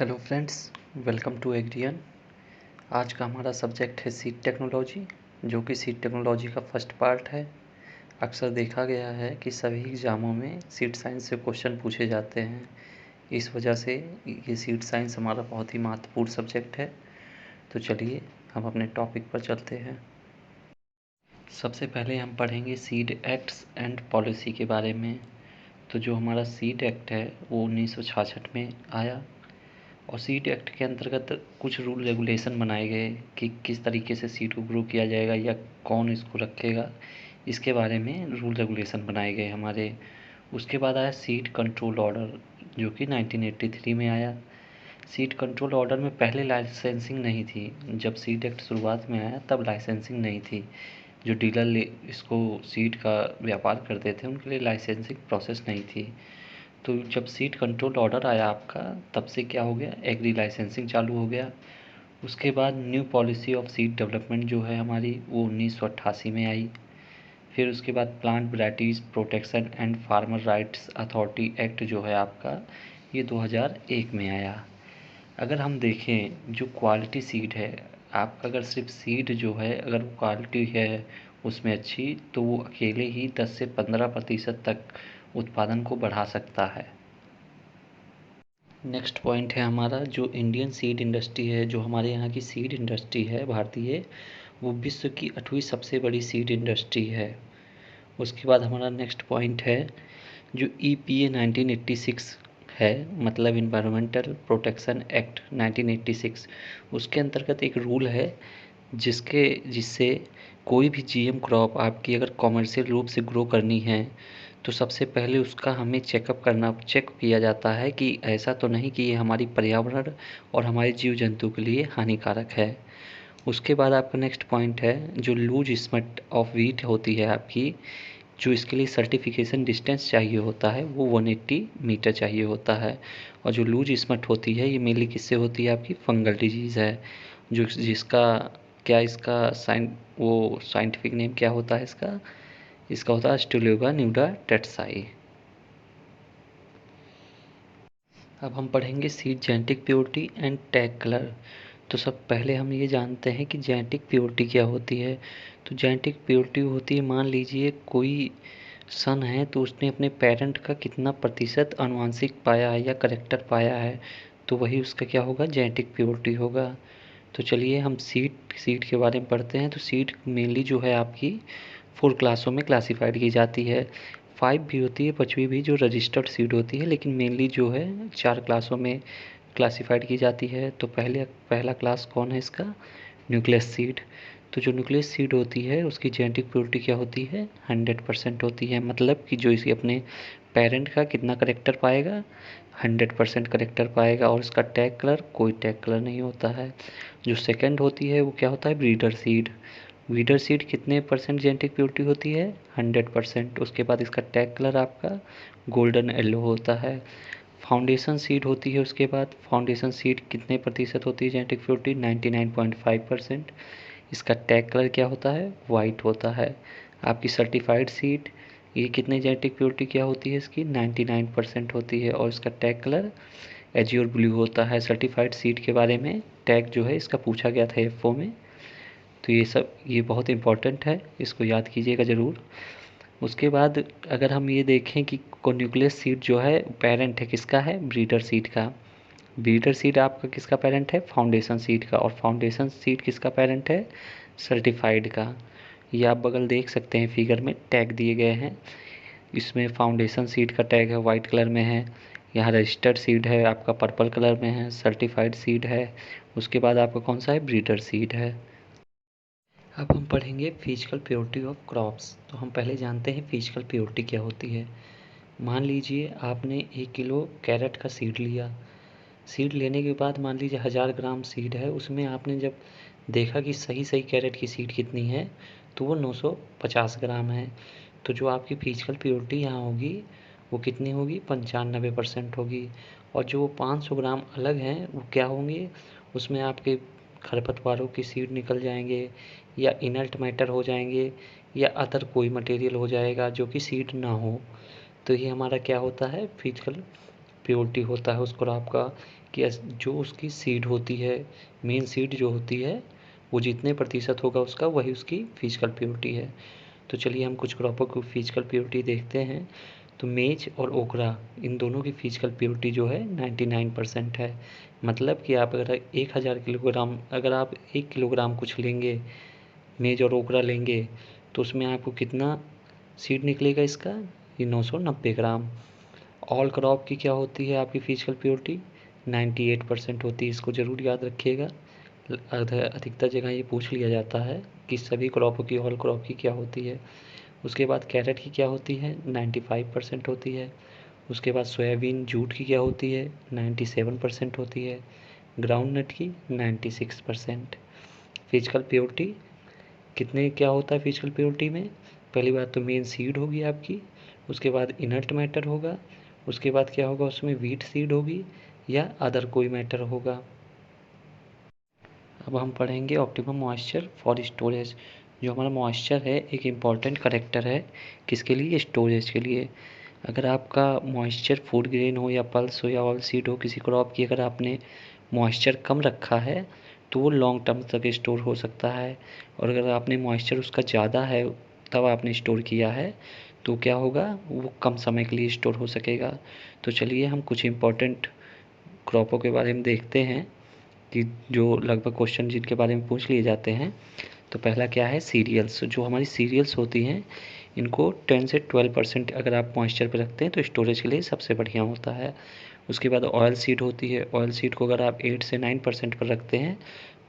Hello friends, welcome to Agrian. आज का हमारा सब्जेक्ट है सीड टेक्नोलॉजी, जो कि सीड टेक्नोलॉजी का फर्स्ट पार्ट है। अक्सर देखा गया है कि सभी एग्ज़ामों में सीड साइंस से क्वेश्चन पूछे जाते हैं। इस वजह से ये सीड साइंस हमारा बहुत ही महत्वपूर्ण सब्जेक्ट है। तो चलिए हम अपने टॉपिक पर चलते हैं। सबसे पहले हम पढ़ेंगे सीड एक्ट्स एंड पॉलिसी के बारे में। तो जो हमारा सीड एक्ट है वो 1966 में आया और सीड एक्ट के अंतर्गत कुछ रूल रेगुलेशन बनाए गए कि किस तरीके से सीड को ग्रो किया जाएगा या कौन इसको रखेगा, इसके बारे में रूल रेगुलेशन बनाए गए हमारे। उसके बाद आया सीड कंट्रोल ऑर्डर, जो कि 1983 में आया। सीड कंट्रोल ऑर्डर में पहले लाइसेंसिंग नहीं थी। जब सीड एक्ट शुरुआत में आया तब लाइसेंसिंग नहीं थी। जो डीलर इसको सीड का व्यापार करते थे उनके लिए लाइसेंसिंग प्रोसेस नहीं थी। तो जब सीड कंट्रोल ऑर्डर आया आपका, तब से क्या हो गया, एग्री लाइसेंसिंग चालू हो गया। उसके बाद new policy of seed development जो है हमारी, वो 1988 में आई। फिर उसके बाद plant varieties protection and farmer rights authority act जो है आपका, ये 2001 में आया। अगर हम देखें जो क्वालिटी सीड है आपका, अगर सिर्फ सीड जो है अगर वो क्वालिटी है उसमें अच्छी, तो वो अकेले ही 10 से 15% तक उत्पादन को बढ़ा सकता है। नेक्स्ट पॉइंट है हमारा जो इंडियन सीड इंडस्ट्री है, जो हमारे यहाँ की सीड इंडस्ट्री है भारतीय, वो विश्व की 8वीं सबसे बड़ी सीड इंडस्ट्री है। उसके बाद हमारा नेक्स्ट पॉइंट है जो EPA 1986 है, मतलब इन्वायरमेंटल प्रोटेक्शन एक्ट 1986। उसके अंतर्गत एक रूल है जिससे कोई भी GM क्रॉप आपकी अगर कॉमर्शियल रूप से ग्रो करनी है तो सबसे पहले उसका हमें चेक किया जाता है कि ऐसा तो नहीं कि ये हमारी पर्यावरण और हमारे जीव जंतु के लिए हानिकारक है। उसके बाद आपका नेक्स्ट पॉइंट है जो लूज स्मट ऑफ वीट होती है आपकी, जो इसके लिए सर्टिफिकेशन डिस्टेंस चाहिए होता है वो 180 मीटर चाहिए होता है। और जो लूज स्मट होती है ये मेनली किससे होती है, आपकी फंगल डिजीज़ है, जो जिसका क्या इसका साइंटिफिक नेम क्या होता है इसका, इसका होता है स्टुल्यूगा न्यूडा टेट्साई। अब हम पढ़ेंगे seed genetic purity and tag colour. तो सब पहले हम ये जानते हैं कि जेनेटिक प्योरिटी क्या होती है। तो जेनेटिक प्योरिटी होती है, मान लीजिए कोई सन है तो उसने अपने पेरेंट का कितना प्रतिशत आनुवंशिक पाया है या करेक्टर पाया है, तो वही उसका क्या होगा, जेनेटिक प्योरिटी होगा। तो चलिए हम सीड के बारे में पढ़ते हैं। तो सीड मेनली जो है आपकी 4 क्लासों में क्लासिफाइड की जाती है। 5 भी होती है, 5वीं भी, जो रजिस्टर्ड सीड होती है, लेकिन मेनली जो है 4 क्लासों में क्लासिफाइड की जाती है। तो पहला क्लास कौन है इसका, न्यूक्लियस सीड। तो जो न्यूक्लियस सीड होती है उसकी जेनेटिक प्योरिटी क्या होती है, 100% होती है। मतलब कि जो इसी अपने पेरेंट का कितना करेक्टर पाएगा, 100% करेक्टर पाएगा। और इसका टैग कलर, कोई टैग कलर नहीं होता है। जो सेकंड होती है वो क्या होता है, ब्रीडर सीड। ब्रीडर सीड कितने परसेंट जेनेटिक प्योरिटी होती है, 100%। उसके बाद इसका टैग कलर आपका गोल्डन येलो होता है। फाउंडेशन सीड होती है, उसके बाद फाउंडेशन सीड कितने प्रतिशत होती है जेनेटिक प्योरिटी, 99.5%। इसका टैग कलर क्या होता है, वाइट होता है। आपकी सर्टिफाइड सीड, ये कितने जेनेटिक प्योरिटी क्या होती है इसकी, 99% होती है और इसका टैग कलर एजियोर ब्लू होता है। सर्टिफाइड सीड के बारे में टैग जो है इसका पूछा गया था F4 में। तो ये बहुत इंपॉर्टेंट है, इसको याद कीजिएगा ज़रूर। उसके बाद अगर हम ये देखें कि न्यूक्लियस सीड जो है पेरेंट है किसका है, ब्रीडर सीड का। ब्रीडर सीड आपका किसका पेरेंट है, फाउंडेशन सीड का। और फाउंडेशन सीड किसका पेरेंट है, सर्टिफाइड का। ये आप बगल देख सकते हैं, फिगर में टैग दिए गए हैं। इसमें फाउंडेशन सीड का टैग है, वाइट कलर में है। यहाँ रजिस्टर्ड सीड है आपका, पर्पल कलर में है। सर्टिफाइड सीड है। उसके बाद आपका कौन सा है, ब्रीडर सीड है। अब हम पढ़ेंगे फिजिकल प्योरिटी ऑफ क्रॉप्स। तो हम पहले जानते हैं फिजिकल प्योरिटी क्या होती है। मान लीजिए आपने 1 किलो कैरेट का सीड लिया। सीड लेने के बाद मान लीजिए 1000 ग्राम सीड है, उसमें आपने जब देखा कि सही सही कैरेट की सीड कितनी है, तो वो 950 ग्राम है। तो जो आपकी फिजिकल प्योरिटी यहाँ होगी वो कितनी होगी, 95% होगी। और जो 500 ग्राम अलग हैं वो क्या होंगे, उसमें आपके खरपतवारों की सीड निकल जाएंगे, या इनर्ट मैटर हो जाएंगे, या अदर कोई मटेरियल हो जाएगा जो कि सीड ना हो। तो ये हमारा क्या होता है, फिजिकल प्योरिटी होता है उस क्रॉप का, कि जो उसकी सीड होती है, मेन सीड जो होती है, वो जितने प्रतिशत होगा उसका, वही उसकी फिजिकल प्योरिटी है। तो चलिए हम कुछ क्रॉपों की फिजिकल प्योरिटी देखते हैं। तो मेज और ओकरा, इन दोनों की फिजिकल प्योरिटी जो है 99% है। मतलब कि आप अगर 1 किलोग्राम कुछ लेंगे, मेज और ओकरा लेंगे, तो उसमें आपको कितना सीड निकलेगा इसका, ये 990 ग्राम। ऑल क्रॉप की क्या होती है आपकी फिजिकल प्योरिटी, 98% होती है। इसको ज़रूर याद रखिएगा, अधिकतर जगह ये पूछ लिया जाता है कि सभी क्रॉपों की, ऑल क्रॉप की क्या होती है। उसके बाद कैरेट की क्या होती है, 95% होती है। उसके बाद सोयाबीन जूट की क्या होती है, 97% होती है। ग्राउंड नट की 96%। फिजिकल प्योरिटी कितने क्या होता है फिजिकल प्योरिटी में, पहली बात तो मेन सीड होगी आपकी, उसके बाद इनर्ट मैटर होगा, उसके बाद क्या होगा उसमें वीट सीड होगी या अदर कोई मैटर होगा। अब हम पढ़ेंगे ऑप्टिमम मॉइस्चर फॉर स्टोरेज। जो हमारा मॉइस्चर है एक इम्पॉर्टेंट करेक्टर है, किसके लिए, स्टोरेज के लिए। अगर आपका मॉइस्चर फूड ग्रेन हो या पल्स हो या ऑल सीड हो, किसी क्रॉप की अगर आपने मॉइस्चर कम रखा है तो वो लॉन्ग टर्म तक स्टोर हो सकता है। और अगर आपने मॉइस्चर उसका ज़्यादा है तब आपने स्टोर किया है, तो क्या होगा, वो कम समय के लिए स्टोर हो सकेगा। तो चलिए हम कुछ इम्पोर्टेंट क्रॉपों के बारे में देखते हैं कि जो लगभग क्वेश्चन जिनके बारे में पूछ लिए जाते हैं। तो पहला क्या है, सीरियल्स। जो हमारी सीरियल्स होती हैं, इनको 10 से 12% अगर आप मॉइस्चर पे रखते हैं तो स्टोरेज के लिए सबसे बढ़िया होता है। उसके बाद ऑयल सीड होती है, ऑयल सीड को अगर आप 8 से 9% पर रखते हैं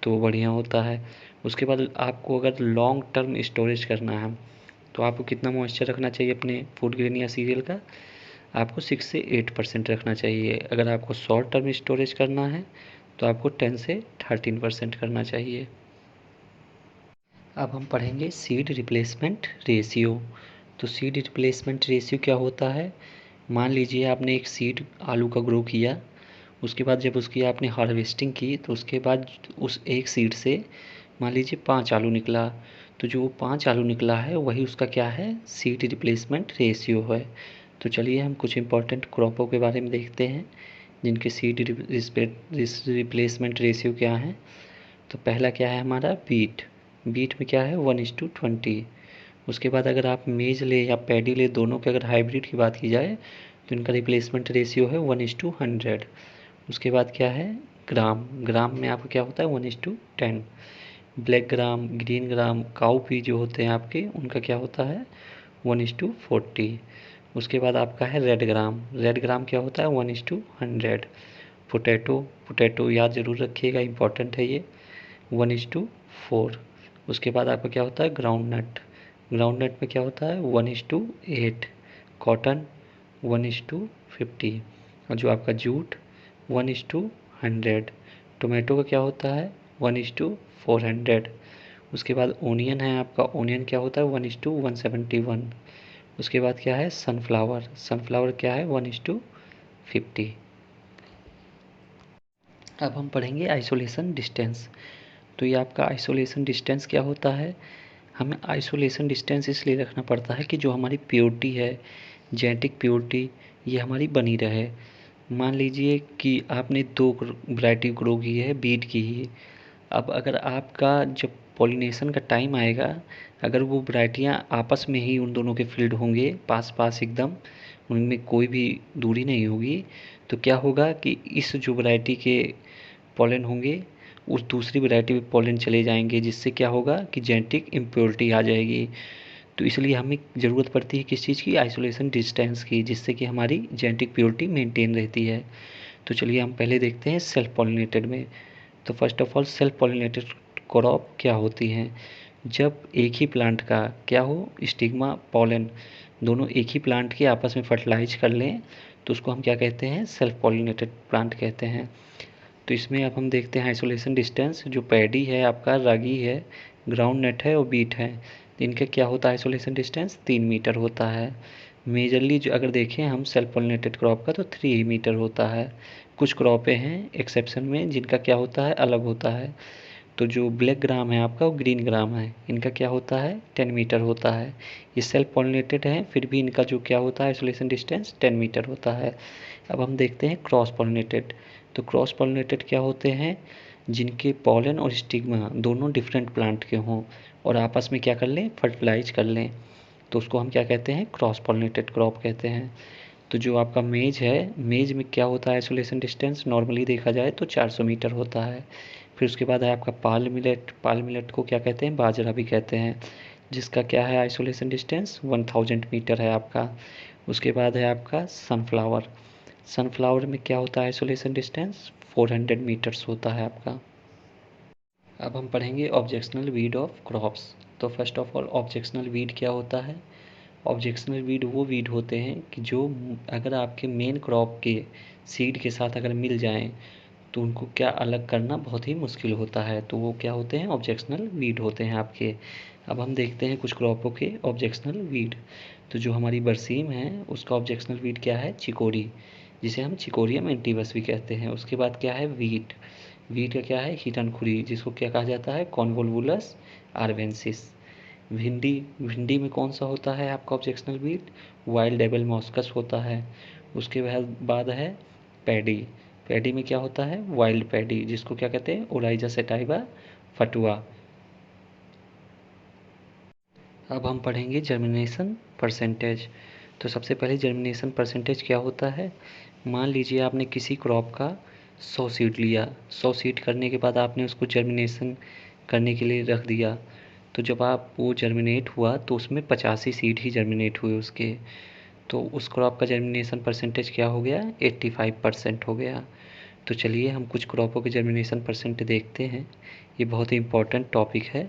तो बढ़िया होता है। उसके बाद आपको अगर लॉन्ग टर्म स्टोरेज करना है तो आपको कितना मॉइस्चर रखना चाहिए अपने फूड ग्रेन या सीरियल का, आपको 6 से 8% रखना चाहिए। अगर आपको शॉर्ट टर्म स्टोरेज करना है तो आपको 10 से 13% करना चाहिए। अब हम पढ़ेंगे सीड रिप्लेसमेंट रेशियो। तो सीड रिप्लेसमेंट रेशियो क्या होता है, मान लीजिए आपने एक सीड आलू का ग्रो किया, उसके बाद जब उसकी आपने हार्वेस्टिंग की तो उसके बाद उस एक सीड से मान लीजिए 5 आलू निकला, तो जो 5 आलू निकला है वही उसका क्या है, सीड रिप्लेसमेंट रेशियो है। तो चलिए हम कुछ इंपॉर्टेंट क्रॉपों के बारे में देखते हैं जिनके सीड रिप्लेसमेंट रेशियो क्या है। तो पहला क्या है हमारा, बीट। बीट में क्या है, 1:20। उसके बाद अगर आप मेज ले या पैडी ले, दोनों के अगर हाइब्रिड की बात की जाए तो इनका रिप्लेसमेंट रेशियो है 1:100। उसके बाद क्या है, ग्राम। ग्राम में आपका क्या होता है, 1:10। Black gram, green gram, cowpea जो होते हैं आपके, उनका क्या होता है, 1:40। उसके बाद आपका है रेड ग्राम। रेड ग्राम क्या होता है, 1:100। पोटैटो, पोटैटो याद ज़रूर रखिएगा, इंपॉर्टेंट है ये, 1:4। उसके बाद आपका क्या होता है, ग्राउंड नट। ग्राउंड नट में क्या होता है, 1:8। कॉटन 1:50। और जो आपका जूट 1:100। टोमेटो का क्या होता है, 1:400। उसके बाद ओनियन है आपका, ओनियन क्या होता है, 1:171। उसके बाद क्या है, सनफ्लावर। सनफ्लावर क्या है, 1:50। अब हम पढ़ेंगे आइसोलेशन डिस्टेंस। तो ये आपका आइसोलेशन डिस्टेंस क्या होता है, हमें आइसोलेशन डिस्टेंस इसलिए रखना पड़ता है कि जो हमारी प्योरिटी है, जेनेटिक प्योरिटी, ये हमारी बनी रहे। मान लीजिए कि आपने 2 वैरायटी ग्रो की है बीट की ही, अब अगर आपका जब पॉलिनेशन का टाइम आएगा, अगर वो वैरायटियाँ आपस में ही उन दोनों के फील्ड होंगे पास पास एकदम, उनमें कोई भी दूरी नहीं होगी, तो क्या होगा कि इस जो वैरायटी के पॉलन होंगे उस दूसरी वैरायटी में पॉलन चले जाएंगे, जिससे क्या होगा कि जेनेटिक इम्प्योरिटी आ जाएगी। तो इसलिए हमें ज़रूरत पड़ती है किस चीज़ की, आइसोलेशन डिस्टेंस की, जिससे कि हमारी जेनेटिक प्योरिटी मेंटेन रहती है। तो चलिए हम पहले देखते हैं सेल्फ पॉलिनेटेड में। तो first of all self pollinated crop क्या होती हैं, जब एक ही प्लांट का क्या हो, स्टिग्मा पॉलन दोनों एक ही प्लांट के आपस में फर्टिलाइज कर लें तो उसको हम क्या कहते हैं, सेल्फ पॉलिनेटेड प्लांट कहते हैं। तो इसमें अब हम देखते हैं आइसोलेशन डिस्टेंस, जो पैडी है आपका, रागी है, ग्राउंड नट है और बीट है, इनका क्या होता है आइसोलेशन डिस्टेंस, 3 मीटर होता है। मेजरली जो अगर देखें हम सेल्फ पॉलिनेटेड क्रॉप का तो 3 मीटर होता है। कुछ क्रॉपें हैं एक्सेप्शन में जिनका क्या होता है, अलग होता है। तो जो ब्लैक ग्राम है आपका, वो ग्रीन ग्राम है, इनका क्या होता है, 10 मीटर होता है। ये सेल्फ पॉलिनेटेड है फिर भी इनका जो क्या होता है, आइसोलेशन डिस्टेंस 10 मीटर होता है। अब हम देखते हैं क्रॉस पॉलिनेटेड। तो क्रॉस पॉलिनेटेड क्या होते हैं, जिनके पॉलन और स्टिग्मा दोनों डिफरेंट प्लांट के हों और आपस में क्या कर लें, फर्टिलाइज कर लें, तो उसको हम क्या कहते हैं, क्रॉस पॉलिनेटेड क्रॉप कहते हैं। तो जो आपका मेज है, मेज में क्या होता है आइसोलेशन डिस्टेंस, नॉर्मली देखा जाए तो 400 मीटर होता है। फिर उसके बाद है आपका पाल मिलेट, पाल मिलेट को क्या कहते हैं, बाजरा भी कहते हैं, जिसका क्या है आइसोलेशन डिस्टेंस 1000 मीटर है आपका। उसके बाद है आपका सनफ्लावर, सनफ्लावर में क्या होता है आइसोलेशन डिस्टेंस 400 मीटर्स होता है आपका। अब हम पढ़ेंगे ऑब्जेक्शनल वीड ऑफ क्रॉप्स। तो first of all objectional weed क्या होता है। ऑब्जेक्शनल वीड वो वीड होते हैं कि जो अगर आपके मेन क्रॉप के सीड के साथ अगर मिल जाएं तो उनको क्या अलग करना बहुत ही मुश्किल होता है, तो वो क्या होते हैं, ऑब्जेक्शनल वीड होते हैं आपके। अब हम देखते हैं कुछ क्रॉपों के ऑब्जेक्शनल वीड। तो जो हमारी बरसीम है उसका ऑब्जेक्शनल वीड क्या है, चिकोरी, जिसे हम चिकोरियम एंटीबस भी कहते हैं। उसके बाद क्या है, वीट, वीट का क्या है, हिरनखुरी, जिसको क्या कहा जाता है, कॉन्वोल्वुलस आर्वेंसिस। भिंडी, भिंडी में कौन सा होता है आपका ऑब्जेक्शनल वीट, वाइल्ड डेबल मॉस्कस होता है। उसके बाद है पैडी, पैडी में क्या होता है, वाइल्ड पैडी, जिसको क्या कहते हैं, ओराइजा सेटाइवा फटुआ। अब हम पढ़ेंगे जर्मिनेशन परसेंटेज। तो सबसे पहले जर्मिनेशन परसेंटेज क्या होता है। मान लीजिए आपने किसी क्रॉप का 100 सीड लिया, 100 सीड करने के बाद आपने उसको जर्मिनेशन करने के लिए रख दिया, तो जब आप वो जर्मिनेट हुआ तो उसमें 85 सीड ही जर्मिनेट हुए उसके, तो उस क्रॉप का जर्मिनेशन परसेंटेज क्या हो गया, 85% हो गया। तो चलिए हम कुछ क्रॉपों के जर्मिनेशन परसेंट देखते हैं। ये बहुत ही इम्पोर्टेंट टॉपिक है,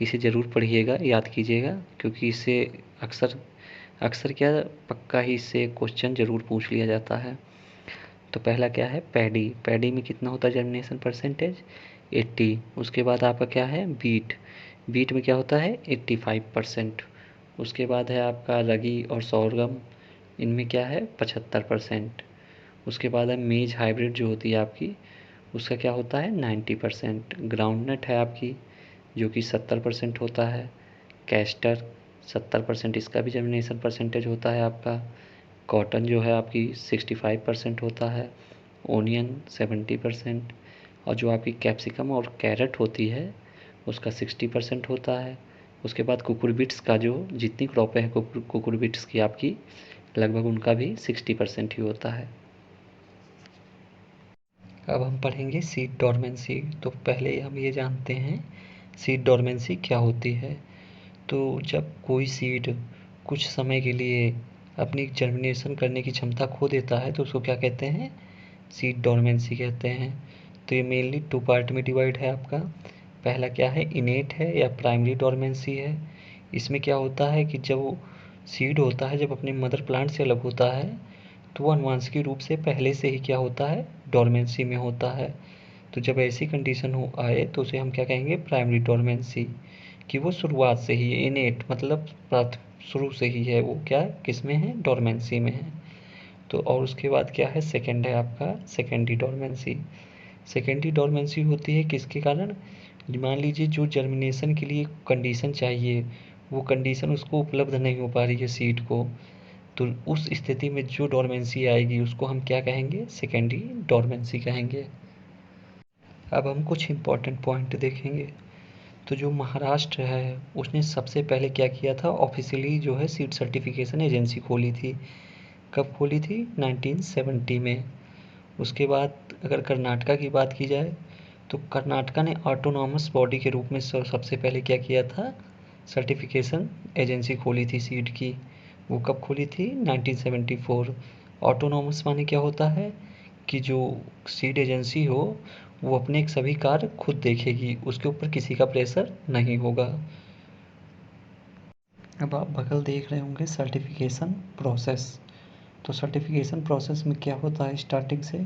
इसे ज़रूर पढ़िएगा, याद कीजिएगा, क्योंकि इससे अक्सर अक्सर क्या, पक्का ही इससे क्वेश्चन ज़रूर पूछ लिया जाता है। तो पहला क्या है, पैडी, पैडी में कितना होता है जर्मिनेशन परसेंटेज, 80। उसके बाद आपका क्या है, बीट, बीट में क्या होता है, 85%। उसके बाद है आपका रगी और सोरगम, इनमें क्या है, 75%। उसके बाद है मेज हाइब्रिड जो होती है आपकी, उसका क्या होता है, 90%। ग्राउंडनट है आपकी जो कि 70% होता है। कैस्टर 70%, इसका भी जर्मिनेशन परसेंटेज होता है आपका। कॉटन जो है आपकी 65% होता है। ओनियन 70%, और जो आपकी कैप्सिकम और कैरेट होती है उसका 60% होता है। उसके बाद कुकुरबिट्स का जो जितनी क्रॉपें हैं कुकुरबिट्स की आपकी, लगभग उनका भी 60% ही होता है। अब हम पढ़ेंगे सीड डोरमेंसी। तो पहले हम ये जानते हैं सीड डोरमेंसी क्या होती है। तो जब कोई सीड कुछ समय के लिए अपनी जर्मिनेशन करने की क्षमता खो देता है तो उसको क्या कहते हैं, सीड डोरमेंसी कहते हैं। तो ये मेनली 2 पार्ट में डिवाइड है आपका। पहला क्या है, इनेट है या प्राइमरी डोरमेंसी है। इसमें क्या होता है कि जब वो सीड होता है, जब अपने मदर प्लांट से अलग होता है तो वो आनुवांशिक रूप से पहले से ही क्या होता है, डोरमेंसी में होता है। तो जब ऐसी कंडीशन हो आए तो उसे हम क्या कहेंगे, प्राइमरी डोरमेंसी, कि वो शुरुआत से ही इनेट मतलब शुरू से ही है, वो क्या किस में है, डोरमेंसी में है। तो और उसके बाद क्या है, सेकंड है आपका सेकेंडरी डोरमेंसी। सेकेंडरी डोरमेंसी होती है किसके कारण, मान लीजिए जो जर्मिनेशन के लिए कंडीशन चाहिए वो कंडीशन उसको उपलब्ध नहीं हो पा रही है सीड को, तो उस स्थिति में जो डोरमेंसी आएगी उसको हम क्या कहेंगे, सेकेंडरी डोरमेंसी कहेंगे। अब हम कुछ इम्पोर्टेंट पॉइंट देखेंगे। तो जो महाराष्ट्र है उसने सबसे पहले क्या किया था, ऑफिशियली जो है सीड सर्टिफिकेशन एजेंसी खोली थी। कब खोली थी, 1970 में। उसके बाद अगर कर्नाटका की बात की जाए तो कर्नाटका ने ऑटोनॉमस बॉडी के रूप में सबसे पहले क्या किया था, सर्टिफिकेशन एजेंसी खोली थी सीड की। वो कब खोली थी, 1974। ऑटोनॉमस माने क्या होता है कि जो सीड एजेंसी हो वो अपने सभी कार्य खुद देखेगी, उसके ऊपर किसी का प्रेशर नहीं होगा। अब आप बगल देख रहे होंगे सर्टिफिकेशन प्रोसेस। तो सर्टिफिकेशन प्रोसेस में क्या होता है, स्टार्टिंग से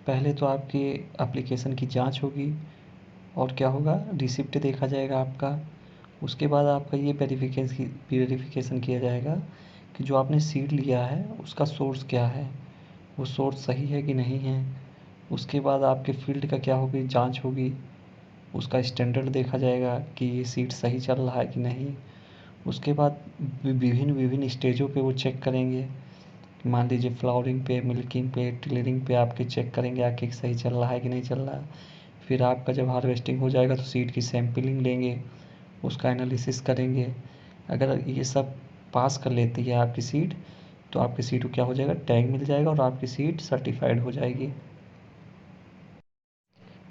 पहले तो आपकी एप्लीकेशन की जांच होगी और क्या होगा, रिसिप्ट देखा जाएगा आपका। उसके बाद आपका ये वेरिफिकेशन किया जाएगा कि जो आपने सीड लिया है उसका सोर्स क्या है, वो सोर्स सही है कि नहीं है। उसके बाद आपके फील्ड का क्या होगी, जांच होगी, उसका स्टैंडर्ड देखा जाएगा कि ये सीड सही चल रहा है कि नहीं। उसके बाद विभिन्न विभिन्न स्टेजों पे वो चेक करेंगे मान लीजिए फ्लावरिंग पे, मिल्किंग पे, टिलरिंग पे आपके चेक करेंगे आके सही चल रहा है कि नहीं चल रहा है। फिर आपका जब हार्वेस्टिंग हो जाएगा तो सीड की सैंपलिंग लेंगे, उसका एनालिसिस करेंगे। अगर ये सब पास कर लेती है आपकी सीड, तो आपकी सीड को क्या हो जाएगा, टैग मिल जाएगा और आपकी सीड सर्टिफाइड हो जाएगी।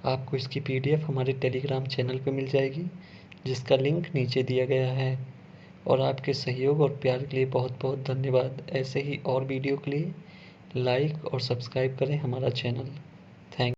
आपको इसकी पीडीएफ हमारे टेलीग्राम चैनल पे मिल जाएगी, जिसका लिंक नीचे दिया गया है। और आपके सहयोग और प्यार के लिए बहुत बहुत धन्यवाद। ऐसे ही और वीडियो के लिए लाइक और सब्सक्राइब करें हमारा चैनल। थैंक